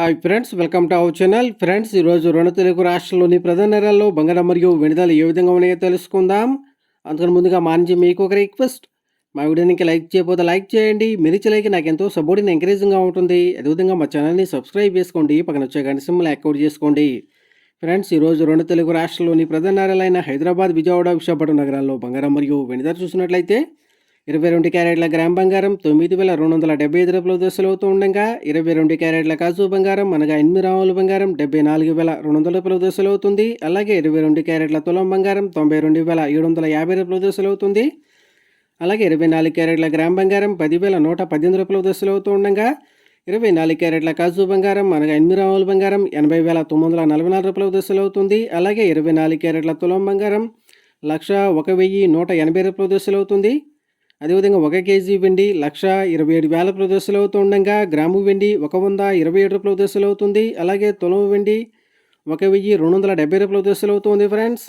Hi friends, welcome to our channel. Friends, ఈరోజు రెండు తెలుగు రాష్ట్రాల్లోని ప్రధాన నగరాల్లో బంగారం మరియు వెండి ధరలు ఏ విధంగా ఉన్నాయో తెలుసుకుందాం. అందుకని ముందుగా మా నుంచి మీకు ఒక రిక్వెస్ట్. మా వీడియోనికి లైక్ చేయకపోతే లైక్ చేయండి. మీరు ఇచ్చే లైక్ నాకు ఎంతో సపోర్టింగ్ ఎంకరేజింగ్గా ఉంటుంది. అదేవిధంగా మా ఛానల్ని సబ్స్క్రైబ్ చేసుకోండి. పక్కన వచ్చే గంట సింబల్ యాక్టివేట్ చేసుకోండి. ఫ్రెండ్స్, ఈరోజు రెండు తెలుగు రాష్ట్రాల్లోని ప్రధాన నగరాలైన హైదరాబాద్, విజయవాడ, విశాఖపట్నం నగరాల్లో బంగారం మరియు వెండి ధర చూసినట్లయితే 22 క్యారెట్ల గ్రామ్ బంగారం 9,275 రూపాయల దశలు అవుతూ ఉండగా, 22 క్యారెట్ల కాజు బంగారం అనగా 8 గ్రాముల బంగారం 74,200 రూపాయల దశలు అవుతుంది. అలాగే 22 క్యారెట్ల తులం బంగారం 92,750 రూపాయల దశలు అవుతుంది. అలాగే 24 క్యారెట్ల గ్రామ్ బంగారం 10,118 రూపాయల దశలు అవుతూ ఉండగా, 24 క్యారెట్ల కాజు బంగారం అనగా 8 గ్రాముల బంగారం 80,944 రూపాయల దశలు అవుతుంది. అలాగే 24 క్యారెట్ల తులం బంగారం 101,180 రూపాయల దశలు అవుతుంది. అదేవిధంగా 1 కేజీ వెండి 1,27,000 రూపాయల దశలు అవుతూ ఉండగా, గ్రాము వెండి 127 రూపాయల దశలు అవుతుంది. అలాగే తులం వెండి 1,270 రూపాయల దశలు అవుతుంది. ఫ్రెండ్స్,